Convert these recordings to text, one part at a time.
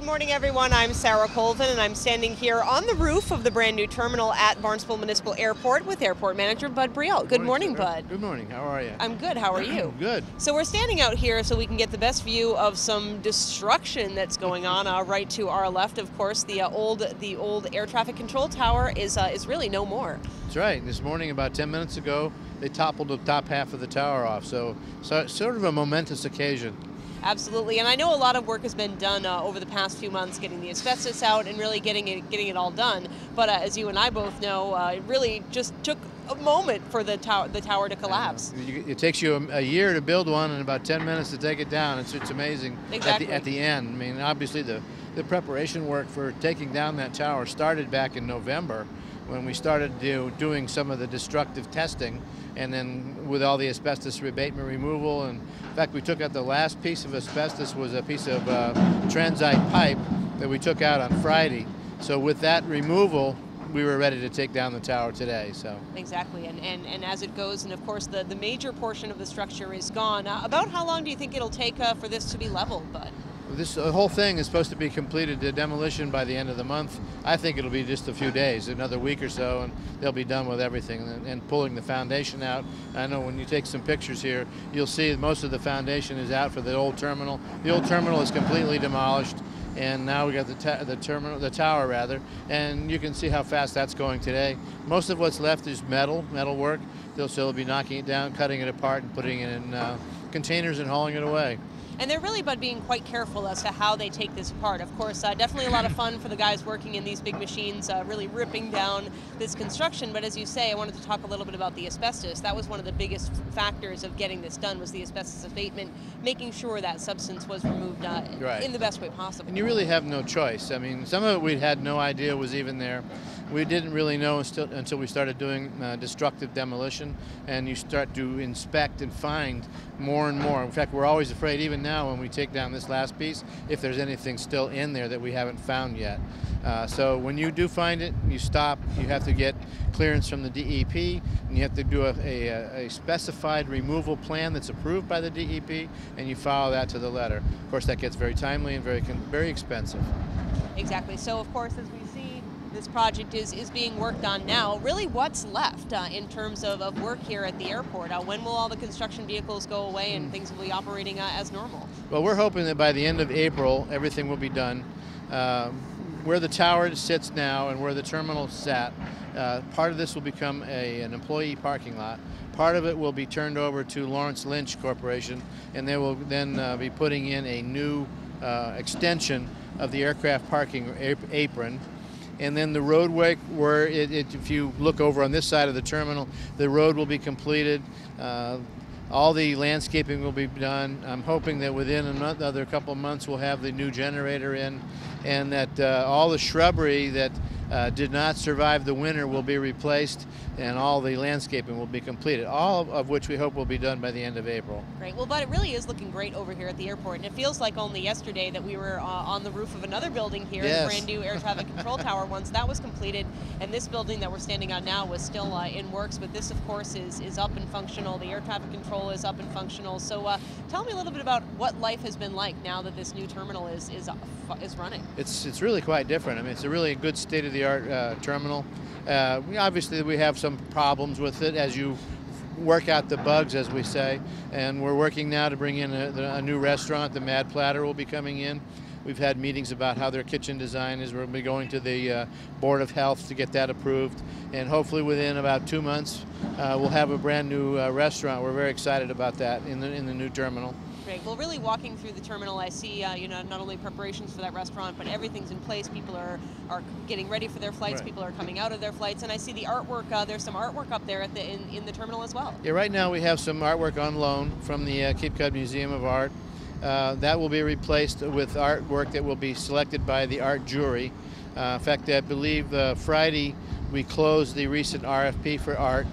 morning, everyone. I'm Sarah Colvin, and I'm standing here on the roof of the brand new terminal at Barnstable Municipal Airport with Airport Manager Bud Brielle. Good morning, Bud. Good morning. How are you? I'm good. How are you? Good. So we're standing out here so we can get the best view of some destruction that's going on right to our left. Of course, the old air traffic control tower is really no more. That's right. This morning, about 10 minutes ago, they toppled the top half of the tower off. So sort of a momentous occasion. Absolutely, and I know a lot of work has been done over the past few months getting the asbestos out and really getting it all done. But as you and I both know, it really just took a moment for the tower to collapse. It takes you a year to build one and about 10 minutes to take it down. It's amazing. Exactly. At the end. I mean, obviously the preparation work for taking down that tower started back in November when we started doing some of the destructive testing, and then with all the asbestos abatement removal. And in fact, we took out the last piece of asbestos was a piece of transite pipe that we took out on Friday. So with that removal, we were ready to take down the tower today. So exactly, and as it goes, and of course the major portion of the structure is gone. About how long do you think it'll take for this to be leveled, Bud? The whole thing is supposed to be completed to demolition by the end of the month. I think it'll be just a few days, another week or so, and they'll be done with everything and pulling the foundation out. I know when you take some pictures here, you'll see most of the foundation is out for the old terminal. The old terminal is completely demolished, and now we got the tower rather, and you can see how fast that's going today. Most of what's left is metal work. They'll still be knocking it down, cutting it apart, and putting it in containers and hauling it away. And they're really, Bud, being quite careful as to how they take this apart. Of course, definitely a lot of fun for the guys working in these big machines, really ripping down this construction. But as you say, I wanted to talk a little bit about the asbestos. That was one of the biggest factors of getting this done, was the asbestos abatement, making sure that substance was removed right. in the best way possible. And you really have no choice. I mean, some of it we had no idea was even there. We didn't really know until we started doing destructive demolition, and you start to inspect and find more and more. In fact, we're always afraid, even now when we take down this last piece, if there's anything still in there that we haven't found yet. So when you do find it, you stop. You have to get clearance from the DEP, and you have to do a specified removal plan that's approved by the DEP, and you follow that to the letter. Of course, that gets very timely and very expensive. Exactly. So, of course, as we see, this project is being worked on now. Really, what's left in terms of work here at the airport? When will all the construction vehicles go away and things will be operating as normal? Well, we're hoping that by the end of April, everything will be done. Where the tower sits now and where the terminal sat, part of this will become an employee parking lot. Part of it will be turned over to Lawrence Lynch Corporation, and they will then be putting in a new extension of the aircraft parking apron. And then the roadway, where if you look over on this side of the terminal, the road will be completed. All the landscaping will be done. I'm hoping that within another couple of months we'll have the new generator in, and that all the shrubbery that did not survive the winter will be replaced, and all the landscaping will be completed, all of which we hope will be done by the end of April. Great. Well, but it really is looking great over here at the airport, and it feels like only yesterday that we were on the roof of another building here, yes. The brand new air traffic control tower. Once that was completed, and this building that we're standing on now was still in works, but this, of course, is up and functional. The air traffic control is up and functional. So tell me a little bit about what life has been like now that this new terminal is running. It's really quite different. I mean, it's a really good state-of-the-art terminal. Obviously, we have some problems with it as you work out the bugs, as we say, and we're working now to bring in a new restaurant. The Mad Platter will be coming in. We've had meetings about how their kitchen design is. We'll be going to the Board of Health to get that approved, and hopefully within about 2 months we'll have a brand new restaurant. We're very excited about that in the new terminal. Great. Well, really walking through the terminal, I see not only preparations for that restaurant, but everything's in place. People are getting ready for their flights. Right. People are coming out of their flights, and I see the artwork. There's some artwork up there in the terminal as well. Yeah, right now we have some artwork on loan from the Cape Cod Museum of Art. That will be replaced with artwork that will be selected by the art jury. In fact, I believe Friday we closed the recent RFP for art.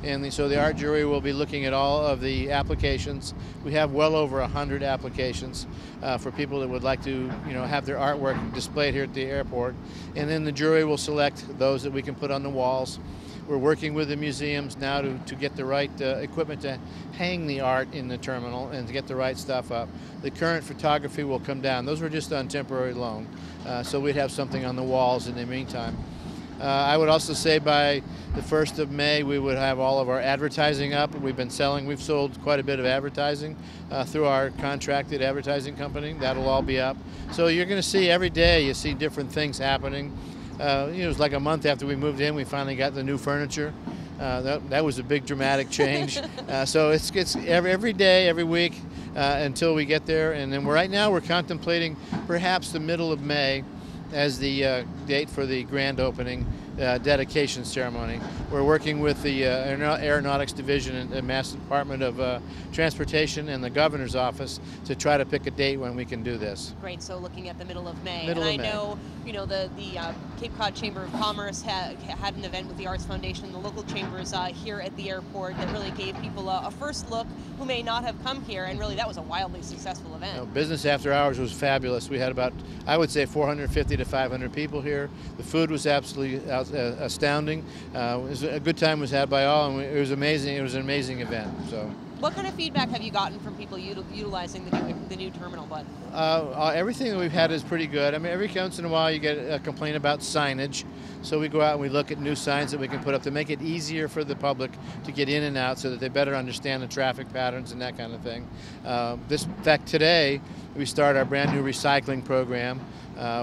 And so the art jury will be looking at all of the applications. We have well over 100 applications for people that would like to, have their artwork displayed here at the airport. And then the jury will select those that we can put on the walls. We're working with the museums now to get the right equipment to hang the art in the terminal and to get the right stuff up. The current photography will come down. Those were just on temporary loan, so we'd have something on the walls in the meantime. I would also say by the 1st of May we would have all of our advertising up. We've sold quite a bit of advertising through our contracted advertising company. That'll all be up. So you're going to see every day, you see different things happening. It was like a month after we moved in, we finally got the new furniture. That was a big dramatic change. So it's every day, every week until we get there. And then right now we're contemplating perhaps the middle of May as the date for the grand opening dedication ceremony. We're working with the Aeronautics Division and the Mass Department of Transportation and the Governor's Office to try to pick a date when we can do this. Great, so looking at the middle of May. Middle of and I May. know, the Cape Cod Chamber of Commerce had an event with the Arts Foundation, the local chambers here at the airport that really gave people a first look who may not have come here, and really that was a wildly successful event. Business after hours was fabulous. We had about, I would say, 450 to 500 people here. The food was absolutely astounding. A good time was had by all, and it was amazing. It was an amazing event. So. What kind of feedback have you gotten from people utilizing the new terminal, Bud? Everything that we've had is pretty good. I mean, every once in a while you get a complaint about signage, so we go out and we look at new signs that we can put up to make it easier for the public to get in and out so that they better understand the traffic patterns and that kind of thing. In fact, today we start our brand new recycling program,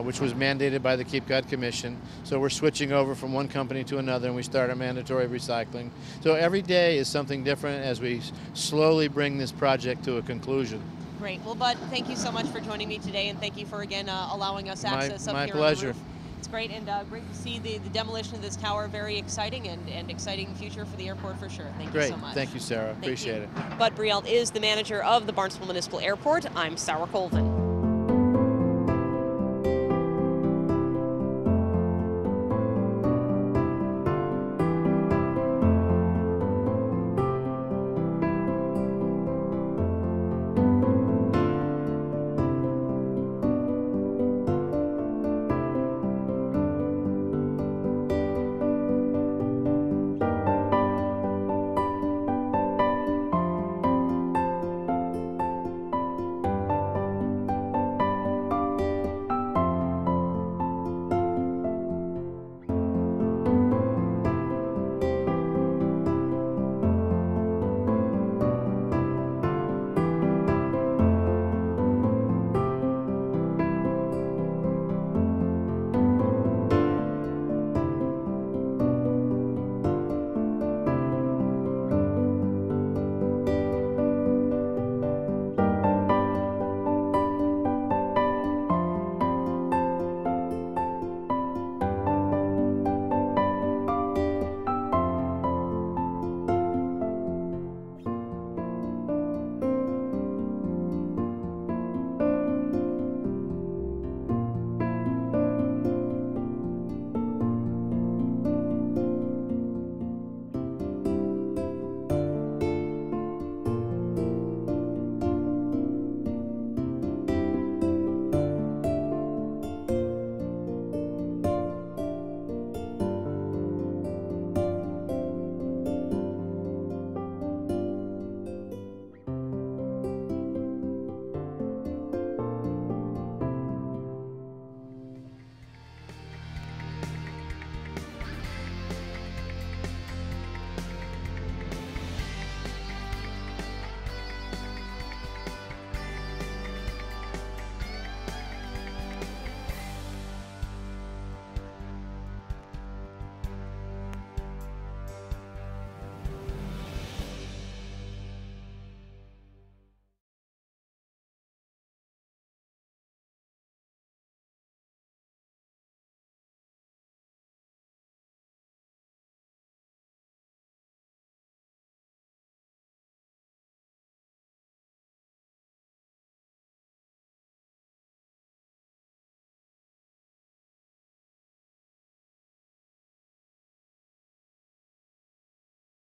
which was mandated by the Cape Cod Commission. So we're switching over from one company to another, and we start our mandatory recycling. So every day is something different as we slowly bring this project to a conclusion. Great. Well, Bud, thank you so much for joining me today, and thank you for, again, allowing us access up my here pleasure. on the roof. It's great, and great to see the demolition of this tower. Very exciting and exciting future for the airport for sure. Thank you so much. Great. Thank you, Sarah. Appreciate it. Bud Brielt is the manager of the Barnstable Municipal Airport. I'm Sarah Colvin.